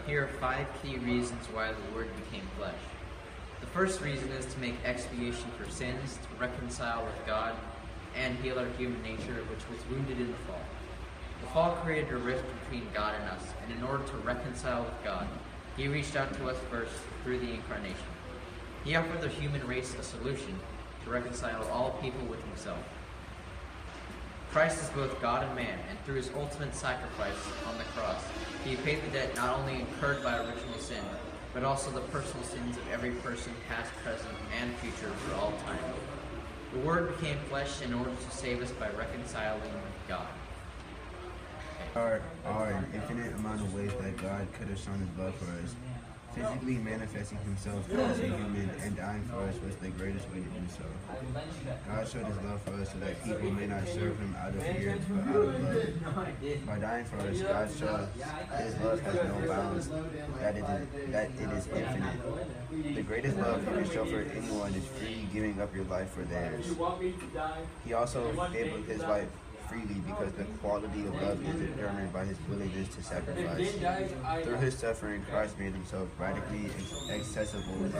Here are 5 key reasons why the Word became flesh. The first reason is to make expiation for sins, to reconcile with God, and heal our human nature, which was wounded in the fall. The fall created a rift between God and us, and in order to reconcile with God, He reached out to us first through the Incarnation. He offered the human race a solution to reconcile all people with Himself. Christ is both God and man, and through His ultimate sacrifice on the cross, He paid the debt not only incurred by original sin, but also the personal sins of every person, past, present, and future, for all time. The Word became flesh in order to save us by reconciling with God. There are an infinite amount of ways that God could have shown His love for us. Physically manifesting Himself as a human and dying for us was the greatest way to do so. God showed His love for us so that people may not serve Him out of fear, but out of love. By dying for us, God showed His love has no bounds, that it is infinite. The greatest love you can show for anyone is free giving up your life for theirs. He also gave up His life freely because the quality of love is determined by His willingness to sacrifice. Through His suffering, Christ made Himself radically accessible and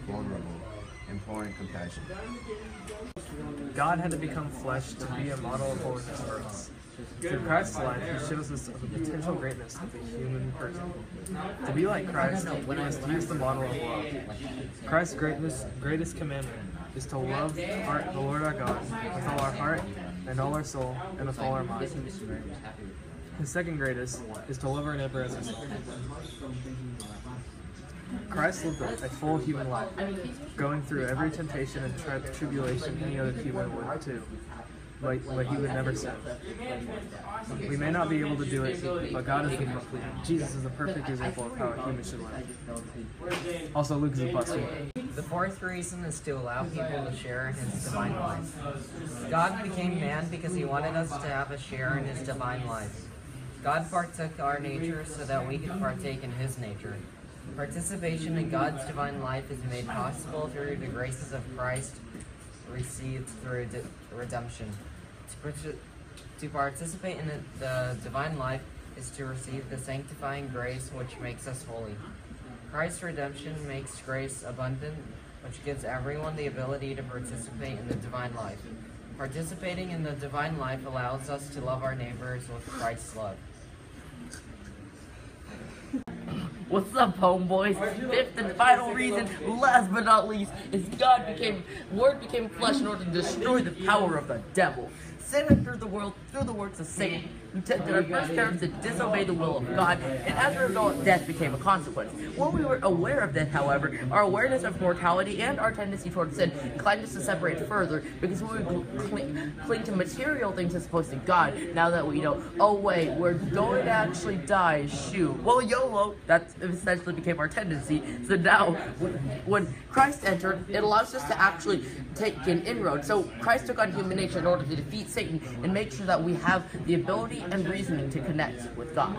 vulnerable, imploring compassion. God had to become flesh to be a model of holiness for us. Through Christ's life, He shows us the potential greatness of a human person. To be like Christ, we must use the model of love. Christ's greatest commandment is to love the Lord our God with all our heart, and all our soul, and with all our mind. His second greatest is to love our neighbor as ourselves. Christ lived a full human life, going through every temptation and tribulation any other human would too, but He would never sin. We may not be able to do it, but Jesus is the perfect example of how a human should live. Also, Luke is a busted. The fourth reason is to allow people to share in His divine life. God became man because He wanted us to have a share in His divine life. God partook our nature so that we could partake in His nature. Participation in God's divine life is made possible through the graces of Christ received through redemption. To participate in the divine life is to receive the sanctifying grace which makes us holy. Christ's redemption makes grace abundant, which gives everyone the ability to participate in the divine life. Participating in the divine life allows us to love our neighbors with Christ's love. What's up, homeboys? Fifth and final reason, last but not least, is Word became flesh in order to destroy the power of the devil. Sin entered the world through the works of Satan, who tempted our first parents to disobey the will of God, and as a result, death became a consequence. When we were aware of that, however, our awareness of mortality and our tendency towards sin inclined us to separate further, because we would cling to material things as opposed to God. Now that we know, oh wait, we're going to actually die, shoot. Well, YOLO, that essentially became our tendency. So now, when Christ entered, it allows us to actually take an inroad. So Christ took on human nature in order to defeat Satan and make sure that we have the ability and reasoning to connect with God.